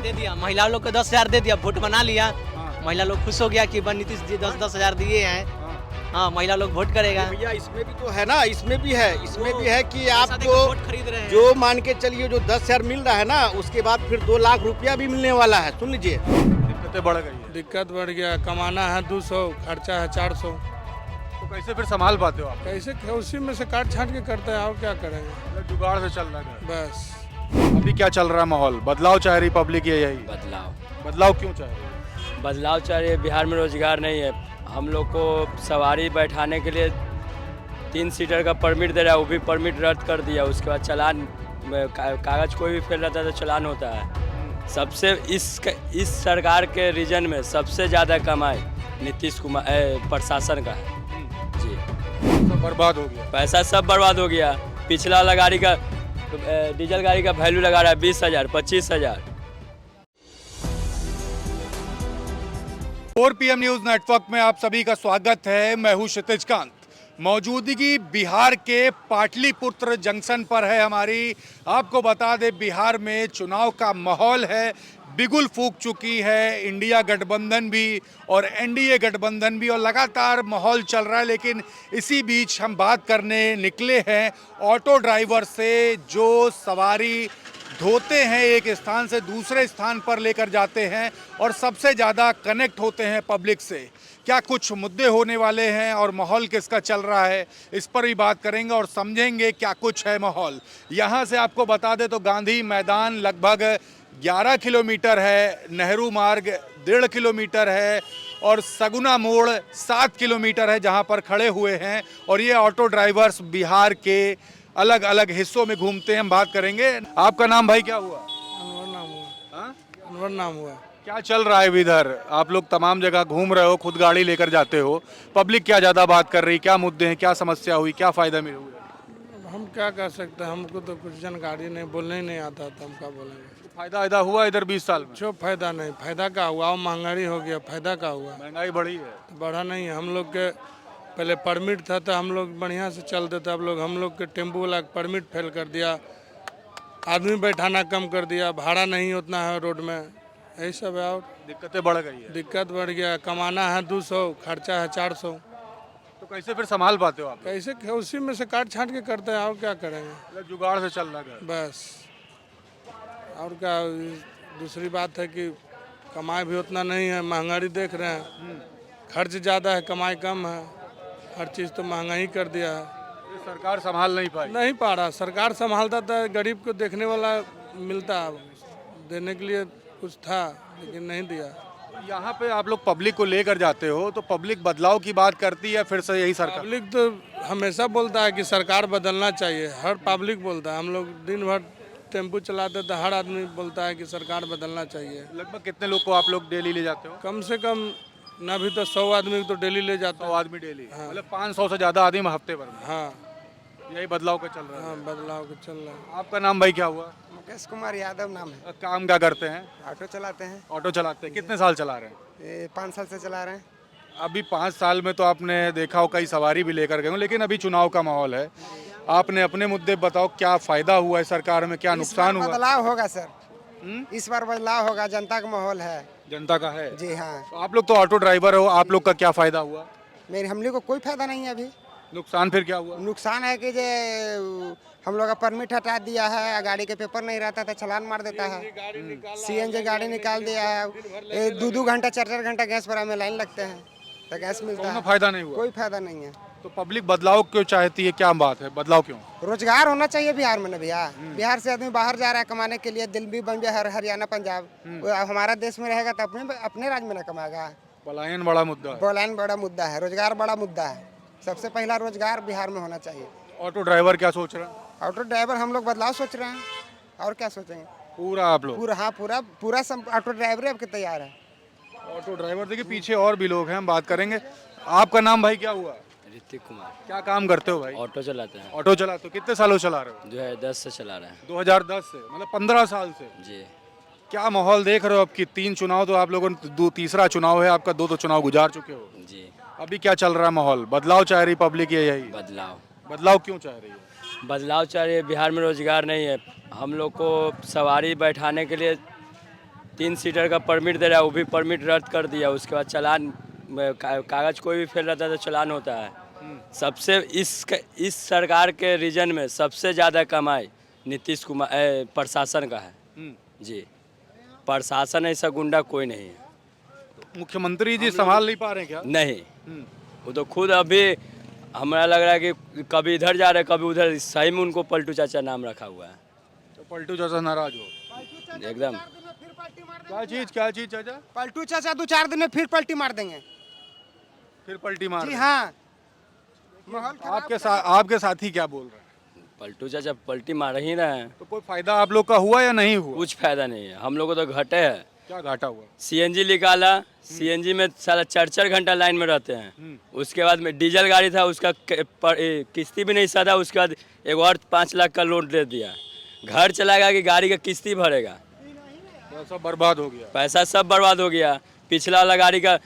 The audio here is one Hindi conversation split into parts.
दे दिया, महिला लोग को 10,000 दे दिया, वोट बना लिया। हाँ। महिला लोग खुश हो गया कि नीतीश जी 10,000 दिए हैं। हाँ। हाँ, महिला लोग वोट करेगा। भैया इसमें भी तो है ना, इसमें भी है कि पैसा आप देकर वोट खरीद रहे हैं। जो मान के चलिए जो 10,000 मिल रहा है ना, उसके बाद फिर 2 लाख रुपया भी मिलने वाला है। सुन लीजिए, दिक्कतें बढ़ गई है। दिक्कत बढ़ गया, कमाना है 200, खर्चा है 400। तो कैसे फिर संभाल पाते हो आप? कैसे उसी में से काट छाट के करते हैं, और क्या करेंगे। मतलब जुगाड़ से चल रहा है। बस अभी क्या चल रहा है माहौल? बदलाव चाह रही पब्लिक या यही? बदलाव क्यों चाह रही है? बदलाव चाहिए। बिहार में रोजगार नहीं है। हम लोग को सवारी बैठाने के लिए 3 सीटर का परमिट दे रहा है, वो भी परमिट रद्द कर दिया। उसके बाद चालान कागज कोई भी फेल रहता है तो चालान होता है। सबसे इस सरकार के रीजन में सबसे ज़्यादा कमाई नीतीश कुमार प्रशासन का है जी। सब बर्बाद हो गया। पैसा सब बर्बाद हो गया। पिछला वाला गाड़ी का डीजल गाड़ी का वैल्यू लगा रहा है 20,000 25,000। 4 PM न्यूज नेटवर्क में आप सभी का स्वागत है। मैं हूं क्षितिज कांत। मौजूदगी बिहार के पाटलिपुत्र जंक्शन पर है हमारी। आपको बता दें, बिहार में चुनाव का माहौल है, बिगुल फूंक चुकी है इंडिया गठबंधन भी और एनडीए गठबंधन भी, और लगातार माहौल चल रहा है। लेकिन इसी बीच हम बात करने निकले हैं ऑटो ड्राइवर से, जो सवारी ढोते हैं, एक स्थान से दूसरे स्थान पर लेकर जाते हैं और सबसे ज़्यादा कनेक्ट होते हैं पब्लिक से। क्या कुछ मुद्दे होने वाले हैं और माहौल किसका चल रहा है, इस पर भी बात करेंगे और समझेंगे क्या कुछ है माहौल। यहाँ से आपको बता दें तो गांधी मैदान लगभग 11 किलोमीटर है, नेहरू मार्ग 1.5 किलोमीटर है और सगुना मोड़ 7 किलोमीटर है जहाँ पर खड़े हुए हैं। और ये ऑटो ड्राइवर्स बिहार के अलग अलग हिस्सों में घूमते हैं। हम बात करेंगे। आपका नाम भाई क्या हुआ? अनवर नाम हुआ। हाँ? अनवर नाम हुआ। क्या चल रहा है इधर? आप लोग तमाम जगह घूम रहे हो, खुद गाड़ी लेकर जाते हो, पब्लिक क्या ज्यादा बात कर रही, क्या मुद्दे हैं, क्या समस्या हुई, क्या फायदा मिला हुआ? हम क्या कर सकते हैं, हमको तो कुछ जानकारी नहीं, बोलने ही नहीं आता था, हम क्या बोलेंगे। फायदा हुआ इधर 20 साल में? जो फायदा नहीं, फायदा क्या हुआ, और महंगाई हो गया, फायदा क्या हुआ। महंगाई बढ़ी है। बढ़ा नहीं है। हम लोग के पहले परमिट था तो हम लोग बढ़िया से चलते थे। अब हम लोग के टेम्पो वाला परमिट फेल कर दिया, आदमी बैठाना कम कर दिया, भाड़ा नहीं उतना है रोड में, यही सब है। और दिक्कतें बढ़ गई है। दिक्कत बढ़ गया, कमाना है 200, खर्चा है 400। तो कैसे फिर संभाल पाते हो आप? कैसे उसी में से काट छाट के करते हैं, और क्या करेंगे। मतलब जुगाड़ से चल रहा है। बस और क्या। दूसरी बात है कि कमाई भी उतना नहीं है, महंगाई देख रहे हैं, खर्च ज़्यादा है, कमाई कम है, हर चीज़ तो महंगा ही कर दिया है। ये सरकार संभाल नहीं पा रहा। सरकार संभालता था, गरीब को देखने वाला मिलता, देने के लिए कुछ था लेकिन नहीं दिया। यहाँ पे आप लोग पब्लिक को लेकर जाते हो तो पब्लिक बदलाव की बात करती है, फिर से यही सरकार? पब्लिक तो हमेशा बोलता है कि सरकार बदलना चाहिए, हर पब्लिक बोलता है। हम लोग दिन भर टेम्पो चलाते तो हर आदमी बोलता है कि सरकार बदलना चाहिए। लगभग कितने लोग को आप लोग डेली ले जाते हो? कम से कम ना भी तो 100 आदमी तो डेली ले जाते 100 आदमी डेली? मतलब 500 से ज्यादा आदमी हफ्ते भर में? हाँ यही बदलाव का चल रहा है। हाँ, बदलाव का चल रहा है। आपका नाम भाई क्या हुआ? मुकेश कुमार यादव नाम है। काम क्या करते हैं? ऑटो चलाते हैं। ऑटो चलाते हैं। कितने साल चला रहे हैं? ये 5 साल से चला रहे हैं। अभी 5 साल में तो आपने देखा हो कई सवारी भी लेकर गए हो, लेकिन अभी चुनाव का माहौल है। आपने अपने मुद्दे बताओ, क्या फायदा हुआ है सरकार में, क्या नुकसान हुआ? बदलाव होगा सर, इस बार बदलाव होगा। जनता का माहौल है। जनता का है जी हाँ। तो आप लोग तो ऑटो ड्राइवर हो, आप लोग का क्या फायदा हुआ? हम लोग को कोई फायदा नहीं है अभी। नुकसान फिर क्या हुआ? नुकसान है कि जे हम लोग का परमिट हटा दिया है, गाड़ी के पेपर नहीं रहता था, चालान मार देता है। CNG गाड़ी निकाल दिया है। 2-2 घंटा 4-4 घंटा गैस पर हमें लाइन लगते हैं तो गैस मिलता है। फायदा नहीं हुआ? कोई फायदा नहीं है। तो पब्लिक बदलाव क्यों चाहती है, क्या बात है, बदलाव क्यों? रोजगार होना चाहिए बिहार में ना भैया। बिहार से आदमी बाहर जा रहा है कमाने के लिए, दिल्ली बम्बई हरियाणा पंजाब। हमारा देश में रहेगा तो अपने राज्य में ना कमाएगा। पलायन बड़ा मुद्दा है। पलायन बड़ा मुद्दा है, रोजगार बड़ा मुद्दा है। सबसे पहला रोजगार बिहार में होना चाहिए। ऑटो ड्राइवर क्या सोच रहे हैं? ऑटो ड्राइवर हम लोग बदलाव सोच रहे हैं, और क्या सोचेंगे। पूरा आप लोग? पूरा, हाँ पूरा ऑटो ड्राइवर अब के तैयार है। ऑटो ड्राइवर देखिए, पीछे और भी लोग हैं, हम बात करेंगे। आपका नाम भाई क्या हुआ? ऋतिक कुमार। क्या काम करते हो भाई? ऑटो चलाते हैं। ऑटो चलाते हो। कितने सालों चला रहे हो? 2010 से चला रहे हैं 2010 से, मतलब 15 साल से। जी। क्या माहौल देख रहे हो? आपकी 3 चुनाव तो आप लोगों ने, तीसरा चुनाव है आपका, 2 चुनाव गुजार चुके हो जी। अभी क्या चल रहा है माहौल? बदलाव चाह रही पब्लिक या यही? बदलाव क्यों चाह रही है? बदलाव चाहिए। बिहार में रोजगार नहीं है। हम लोग को सवारी बैठाने के लिए 3 सीटर का परमिट दे रहा है, वो भी परमिट रद्द कर दिया। उसके बाद चालान कागज कोई भी फेल रहता है तो चालान होता है। सबसे इस सरकार के रीजन में सबसे ज़्यादा कमाई नीतीश कुमार प्रशासन का है जी। प्रशासन ऐसा गुंडा कोई नहीं है। मुख्यमंत्री जी संभाल नहीं पा रहे हैं क्या? नहीं, वो तो खुद अभी हमारा लग रहा है कि कभी इधर जा रहे कभी उधर। सही में उनको पलटू चाचा नाम रखा हुआ है। तो पलटू चाचा नाराज हो एकदम। क्या चीज चाचा? पलटू चाचा 2-4 दिन में फिर पलटी मार देंगे। फिर पलटी मार जी रहे हैं। हाँ, माहौल खराब आपके साथी क्या बोल रहे हैं? पलटू चाचा पलटी मार ही रहे हैं। तो कोई फायदा आप लोग का हुआ या नहीं हुआ? कुछ फायदा नहीं है, हम लोग को तो घटे है। क्या घाटा हुआ? सीएनजी निकाला, सीएनजी में साला 4-4 घंटा लाइन में रहते हैं। उसके बाद में डीजल गाड़ी था, उसका किस्ती भी नहीं सदा। उसके बाद एक और 5 लाख का लोन दे दिया। घर चलाएगा कि गाड़ी का किस्ती भरेगा? पैसा बर्बाद हो गया। पैसा सब बर्बाद हो गया। पिछला वाला गाड़ी का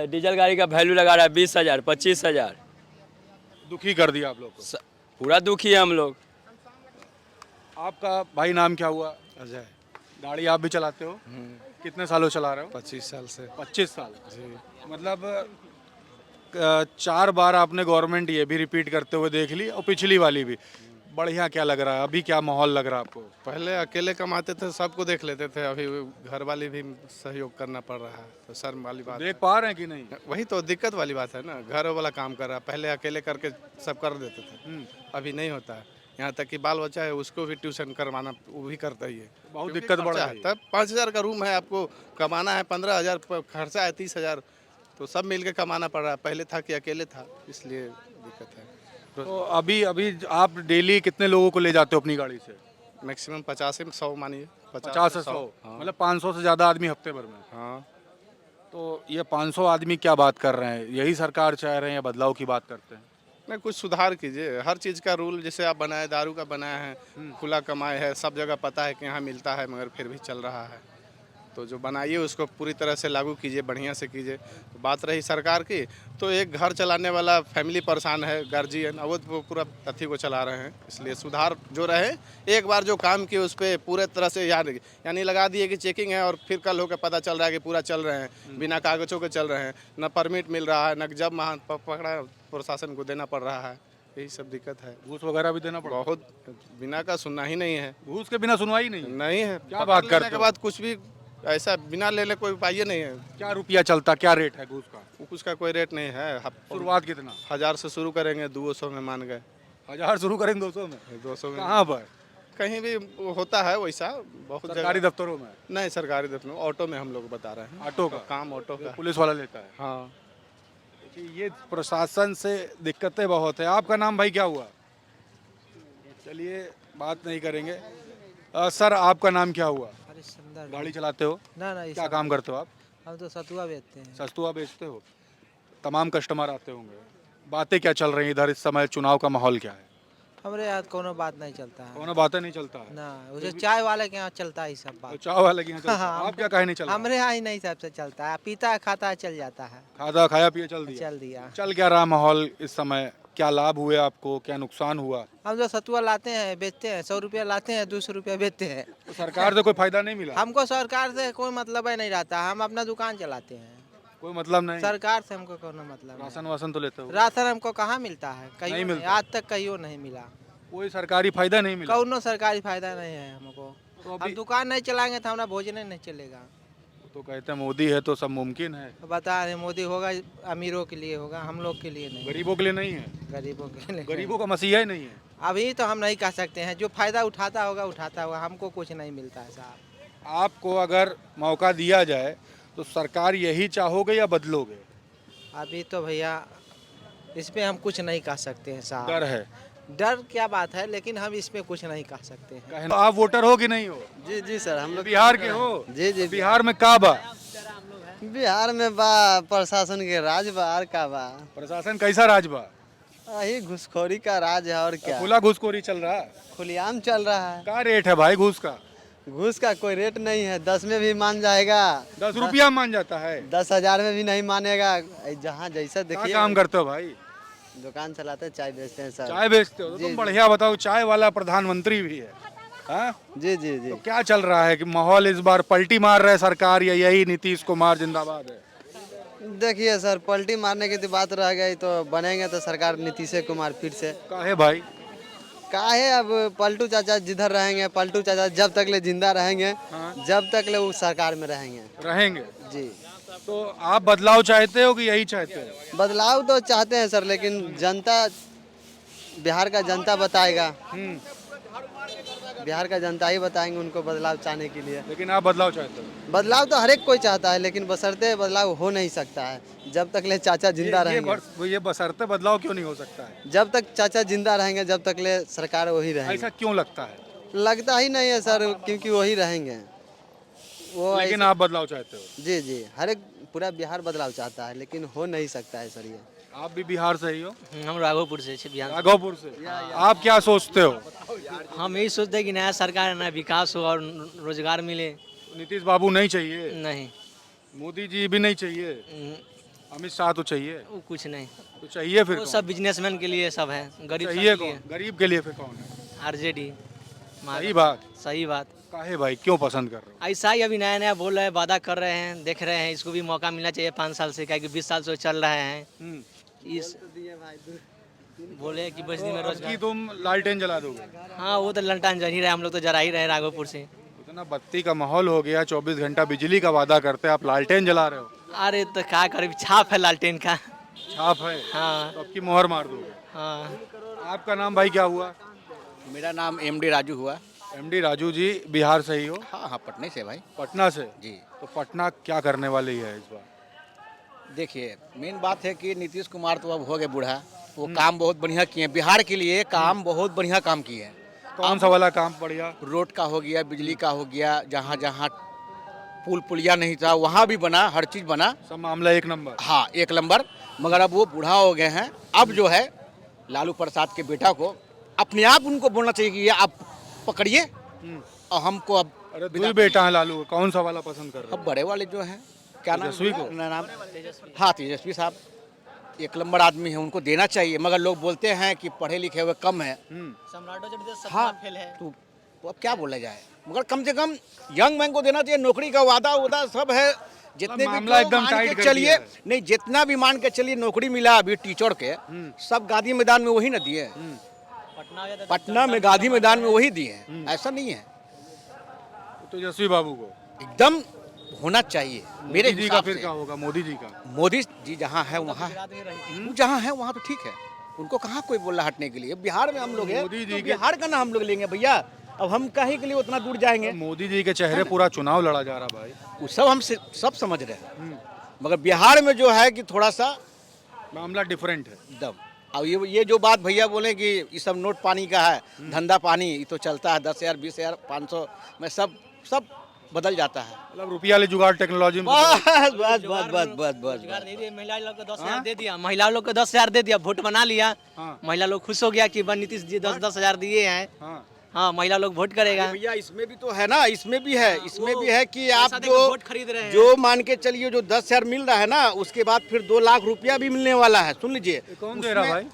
डीजल गाड़ी का वैल्यू लगा रहा है 20,000 25,000। दुखी कर दिया आप लोग को। पूरा दुखी है हम लोग। आपका भाई नाम क्या हुआ? अजय। गाड़ी आप भी चलाते हो? कितने सालों चला रहे हो? 25 साल से। 25 साल। जी। मतलब 4 बार आपने गवर्नमेंट ये भी रिपीट करते हुए देख ली और पिछली वाली भी। बढ़िया क्या लग रहा है अभी? क्या माहौल लग रहा है आपको? पहले अकेले कमाते थे, सबको देख लेते थे। अभी घर वाले भी सहयोग करना पड़ रहा है, तो शर्म वाली बात देख पा रहे हैं कि नहीं? वही तो दिक्कत वाली बात है ना। घर वाला काम कर रहा है, पहले अकेले करके सब कर देते थे, अभी नहीं होता है। यहाँ तक कि बाल बच्चा है उसको भी ट्यूशन करवाना, वो भी करता ही है। बहुत दिक्कत बढ़ रही है। तब 5,000 का रूम है, आपको कमाना है 15,000, खर्चा है 30,000, तो सब मिल के कमाना पड़ रहा है। पहले था कि अकेले था, इसलिए दिक्कत है। तो अभी आप डेली कितने लोगों को ले जाते हो अपनी गाड़ी से? मैक्सिमम 50 से 100 मानिए। 50 से 100। मतलब 500 से ज़्यादा आदमी हफ्ते भर में? हाँ। तो ये 500 आदमी क्या बात कर रहे हैं? यही सरकार चाह रहे हैं या बदलाव की बात करते हैं? नहीं, कुछ सुधार कीजिए। हर चीज़ का रूल जैसे आप बनाए, दारू का बनाया है, खुला कमाए है, सब जगह पता है कि यहाँ मिलता है, मगर फिर भी चल रहा है। तो जो बनाइए उसको पूरी तरह से लागू कीजिए, बढ़िया से कीजिए। तो बात रही सरकार की, तो एक घर चलाने वाला फैमिली परेशान है, गार्जियन, अब वो पूरा अथी को चला रहे हैं। इसलिए सुधार जो रहे, एक बार जो काम किए उस पर पूरे तरह से यानी लगा दिए कि चेकिंग है, और फिर कल होकर पता चल रहा है कि पूरा चल रहे हैं, बिना कागजों के चल रहे हैं, न परमिट मिल रहा है, न जब महान पकड़ा प्रशासन को देना पड़ रहा है। यही सब दिक्कत है। घूस वगैरह भी देना पड़ा? बहुत, बिना का सुनना ही नहीं है। घूस के बिना सुनवाई नहीं? नहीं है। क्या बात करते के हो? बाद कुछ भी ऐसा बिना लेने कोई उपाय नहीं है। क्या रुपया चलता, क्या रेट है घूस का? उसका कोई रेट नहीं है। शुरुआत कितना? 1000 से शुरू करेंगे, 200 में मान गए। 1000 शुरू करेंगे 200 में? 200 में कहाँ पर? कहीं भी होता है वैसा, बहुत सरकारी जगह। दफ्तरों में? नहीं, सरकारी दफ्तरों, ऑटो में हम लोग बता रहे हैं। ऑटो का काम ऑटो का। पुलिस वाला लेता है? हाँ। ये प्रशासन से दिक्कतें बहुत है। आपका नाम भाई क्या हुआ? चलिए बात नहीं करेंगे। सर आपका नाम क्या हुआ? हरिश्चंद्र। गाड़ी चलाते हो? ना क्या काम करते हो आप? हम तो सतुआ बेचते हैं। सस्तुआ बेचते हो? तमाम कस्टमर आते होंगे। बातें क्या चल रही हैं इधर इस समय? चुनाव का माहौल क्या है? हमारे यहाँ कोनो बात नहीं चलता है कोनो बातें नहीं चलता है? ना। उसे चाय वाले के यहाँ चलता है सब तो बात। चाय वाले के यहाँ चलता है। आप क्या कहे नहीं चल रहा? हमारे यहाँ ही नहीं सबसे चलता है। पीता है, खाता है, चल जाता है। खादा खाया पिया चल दिया? चल दिया। चल क्या रहा माहौल इस समय? क्या लाभ हुए आपको, क्या नुकसान हुआ? हम जो सतुआ लाते हैं, बेचते हैं, 100 रुपया लाते हैं, 200 रुपया बेचते हैं। तो सरकार से कोई फायदा नहीं मिला? हमको सरकार से कोई मतलब ही नहीं रहता। हम अपना दुकान चलाते हैं। कोई मतलब नहीं? सरकार से हमको कोनो मतलब नहीं। राशन वासन तो लेते हो? राशन हमको कहाँ मिलता है? नहीं कहीं मिलता। आज तक कहीं नहीं मिला। कोई सरकारी फायदा नहीं मिला? कौनो सरकारी फायदा नहीं है हमको। तो अभी हम दुकान नहीं चलाएंगे तो हमारा भोजन नहीं चलेगा। तो कहते हैं मोदी है तो सब मुमकिन है। बता रहे मोदी होगा, अमीरों के लिए होगा, हम लोग के लिए नहीं। गरीबों के लिए नहीं है? गरीबों के लिए गरीबों का मसीहा ही नहीं है? अभी तो हम नहीं कह सकते हैं। जो फायदा उठाता होगा उठाता होगा, हमको कुछ नहीं मिलता है साहब। आपको अगर मौका दिया जाए तो सरकार यही चाहोगे या बदलोगे? अभी तो भैया इस पे हम कुछ नहीं कह सकते हैं साहब। डर है? डर क्या बात है, लेकिन हम इसमें कुछ नहीं कह सकते हैं। तो आप वोटर हो कि नहीं हो? जी जी सर, हम लोग बिहार के हो? जी जी। बिहार में का बा? बिहार में बा प्रशासन के राज बा, और का बा? प्रशासन कैसा राज बा? यही घुसखोरी का राज है, और क्या? खुला घुसखोरी चल रहा है? खुलेआम चल रहा है। क्या रेट है भाई घूस का? घूस का कोई रेट नहीं है। 10 में भी मान जाएगा, 10 रुपया मान जाता है? 10,000 में भी नहीं मानेगा। जहाँ जैसा क्या देखिए। काम करते हो भाई? दुकान चलाते हैं, चाय बेचते हैं सर। चाय बेचते हो? तो जी, तुम जी। बढ़िया बताओ। चाय वाला प्रधानमंत्री भी है। हाँ? जी जी जी। तो क्या चल रहा है कि माहौल इस बार पलटी मार रहा है सरकार या यही नीतीश कुमार जिंदाबाद है? देखिए सर, पलटी मारने की तो बात रह गई, तो बनेंगे तो सरकार नीतीश कुमार फिर से। काहे भाई? काहे, अब पलटू चाचा जिधर रहेंगे, पलटू चाचा जब तक ले जिंदा रहेंगे, जब तक ले उस सरकार में रहेंगे। जी। तो आप बदलाव चाहते हो कि यही चाहते हो? बदलाव तो चाहते हैं सर, लेकिन जनता, बिहार का जनता बताएगा। बिहार का जनता ही बताएंगे उनको बदलाव चाहने के लिए। लेकिन आप बदलाव चाहते हो? बदलाव तो हर एक कोई चाहता है, लेकिन बशर्ते बदलाव हो नहीं सकता है जब तक ले चाचा जिंदा रहेंगे। ये बशर्ते बदलाव क्यों नहीं हो सकता है? जब तक चाचा जिंदा रहेंगे, जब तक ले सरकार वही रहेगी। ऐसा क्यों लगता है? लगता ही नहीं है सर, क्योंकि वही रहेंगे वो। लेकिन आप बदलाव चाहते हो? जी जी, हर एक पूरा बिहार बदलाव चाहता है, लेकिन हो नहीं सकता है सर ये। आप भी बिहार से ही हो? हम राघोपुर से छी, बिहार। राघोपुर से। आप क्या सोचते हो? हम यही सोचते हैं कि नया सरकार है, नया विकास हो और रोजगार मिले। नीतीश बाबू नहीं चाहिए? नहीं, मोदी जी भी नहीं चाहिए? अमित शाह तो चाहिए? वो कुछ नहीं। तो चाहिए फिर वो कौन? सब बिजनेसमैन के लिए सब है, गरीब चाहिए सब के लिए। कौन? गरीब के लिए फिर कौन है? आरजेडी। सही बात। सही बात। काहे भाई, क्यों पसंद कर रहे हो? ऐसा ही अभी नया नया बोल रहे हैं, वादा कर रहे हैं, देख रहे हैं, इसको भी मौका मिलना चाहिए 5 साल से, क्या कि 20 साल से चल रहे हैं। इस बोले कि बस दिन में अब की रोजगार। तुम लालटेन जला दोगे? हाँ, वो तो लंटन जल ही रहे, हम लोग तो जरा ही रहे राघोपुर से। इतना बत्ती का माहौल हो गया, 24 घंटा बिजली का वादा करते हैं, आप लालटेन जला रहे हो? अरे तो क्या करे, छाप है लालटेन का। छाप है? हाँ तो आपकी मोहर मार दोगे? हाँ। आपका नाम भाई क्या हुआ? मेरा नाम एमडी राजू हुआ। एमडी राजू जी, बिहार से ही हो? हाँ हाँ, पटने से भाई। पटना से? जी। तो पटना क्या करने वाली है इस बार? देखिए, मेन बात है कि नीतीश कुमार तो अब हो गए बूढ़ा, वो काम बहुत बढ़िया किए, बिहार के लिए काम बहुत बढ़िया काम किए हैं। कौन सा वाला काम बढ़िया? रोड का हो गया, बिजली का हो गया, जहाँ जहाँ पुल पुलिया नहीं था वहाँ भी बना, हर चीज़ बना। सब मामला एक नंबर। हाँ, एक नंबर। मगर अब वो बूढ़ा हो गए हैं, अब जो है लालू प्रसाद के बेटा को अपने आप उनको बोलना चाहिए कि ये आप पकड़िए और हमको अब। अरे दो बेटा है लालू, कौन सा वाला पसंद कर रहे हो? अब बड़े वाले जो हैं, क्या नाम तेजस्वी को? नाम? हाँ, तेजस्वी साहब एक नंबर आदमी है, उनको देना चाहिए। मगर लोग बोलते हैं कि पढ़े लिखे हुए कम है। सम्राटो जब दे हाँ, फेल है। तो अब क्या बोला जाए, मगर कम से कम यंग मैन को देना चाहिए। नौकरी का वादा उदा सब है, जितने भी मामला एकदम मान टाइट के कर चलिए, दिया है। नहीं जितना भी मान के चलिए नौकरी मिला अभी टीचर के, सब गांधी मैदान में वही न दिए। पटना में गांधी मैदान में वही दिए, ऐसा नहीं है। तेजस्वी बाबू को एकदम होना चाहिए मेरे मोदी जी का हिसाब फिर से। क्या होगा? मोदी जी का? मोदी जी जहाँ है वहाँ, वो जहाँ है वहाँ तो ठीक है, उनको कहाँ कोई बोल रहा हटने के लिए। बिहार में हम लोग हैं, मोदी जी तो के- बिहार का ना हम लोग लेंगे भैया। अब हम कहीं के लिए उतना दूर जाएंगे? मोदी जी के चेहरे पूरा चुनाव लड़ा जा रहा भाई। वो सब हम सब समझ रहे हैं, मगर बिहार में जो है कि थोड़ा सा मामला डिफरेंट है। दम। अब ये जो बात भैया बोले कि ये सब नोट पानी का है, धंधा पानी, ये तो चलता है 10,000 20,000 500 में सब बदल जाता है। मतलब रुपया ले जुगाड़ टेक्नोलॉजी में। बस बस बस बस बस बस रोजगार दे दिए, महिला लोग को 10,000 दे दिया, महिला लोग को 10,000 दे दिया, वोट बना लिया। हाँ। महिला लोग खुश हो गया कि नीतीश जी 10,000 दिए हैं। हाँ। हाँ, महिला लोग वोट करेगा। भैया इसमें भी तो है ना, इसमें भी है कि आप पैसा देके जो वोट खरीद रहे हैं। जो मान के चलिए जो 10,000 मिल रहा है ना, उसके बाद फिर 2 लाख रुपया भी मिलने वाला है। सुन लीजिए, कौन दे रहा उसमें भाई?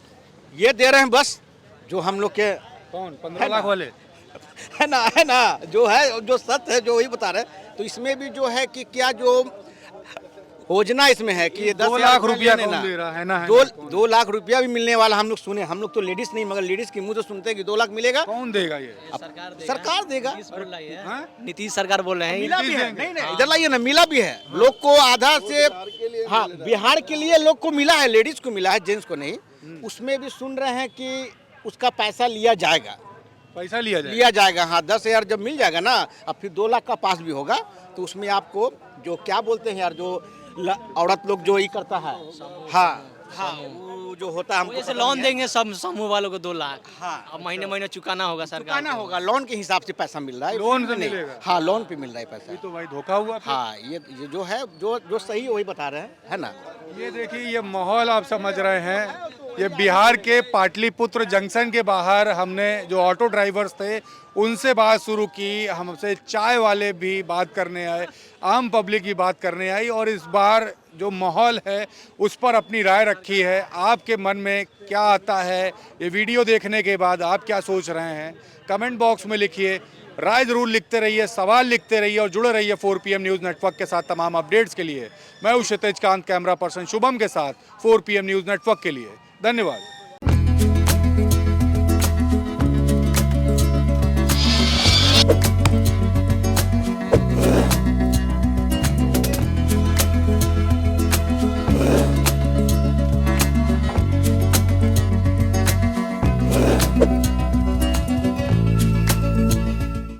ये दे रहे हैं बस जो हम लोग के कौन? 15 लाख वाले? है ना जो है, जो सत्य है, जो वही बता रहे हैं। तो इसमें भी जो है कि क्या जो योजना इसमें है कि ये 2 लाख रुपया लेने कौन ना। दे रहा है ना? 2 लाख रुपया भी मिलने वाला हम लोग सुने। हम लोग तो लेडीज नहीं, मगर लेडीज के मुंह से सुनते हैं कि 2 लाख मिलेगा। कौन देगा ये? सरकार देगा। नीतीश बोल रही है। हाँ? नीतीश सरकार बोल रहे हैं। मिला भी है, नहीं इधर लाइए ना, मिला भी है लोग को आधा से। हाँ, बिहार के लिए लोग को मिला है, लेडीज को मिला है, जेंट्स को नहीं। उसमें भी सुन रहे हैं कि उसका पैसा लिया जाएगा। पैसा लिया जाएगा। हाँ, 10,000 जब मिल जाएगा ना, अब फिर 2 लाख का पास भी होगा। तो उसमें आपको जो क्या बोलते हैं यार, जो औरत लोग जो ही करता है, हाँ वो जो होता है, हमको जैसे पता लोन नहीं है। देंगे सब समूह वालों को 2 लाख। हाँ, अब महीने महीने चुकाना होगा सरकार चुकाना को। होगा, लोन के हिसाब से पैसा मिल रहा है। लोन से नहीं। मिलेगा? हाँ, लोन पे मिल रहा है पैसा। ये तो भाई धोखा हुआ फिर। हाँ, ये जो है, जो सही वही बता रहे हैं, है ना। ये देखिए, ये माहौल आप समझ रहे हैं ये बिहार के पाटलिपुत्र जंक्शन के बाहर हमने जो ऑटो ड्राइवर्स थे उनसे बात शुरू की, हमसे चाय वाले भी बात करने आए, आम पब्लिक की बात करने आई और इस बार जो माहौल है उस पर अपनी राय रखी है। आपके मन में क्या आता है, ये वीडियो देखने के बाद आप क्या सोच रहे हैं, कमेंट बॉक्स में लिखिए। राय जरूर लिखते रहिए, सवाल लिखते रहिए और जुड़े रहिए 4PM न्यूज़ नेटवर्क के साथ तमाम अपडेट्स के लिए। मैं हूं क्षितिज कांत, कैमरा पर्सन शुभम के साथ 4PM न्यूज़ नेटवर्क के लिए। धन्यवाद।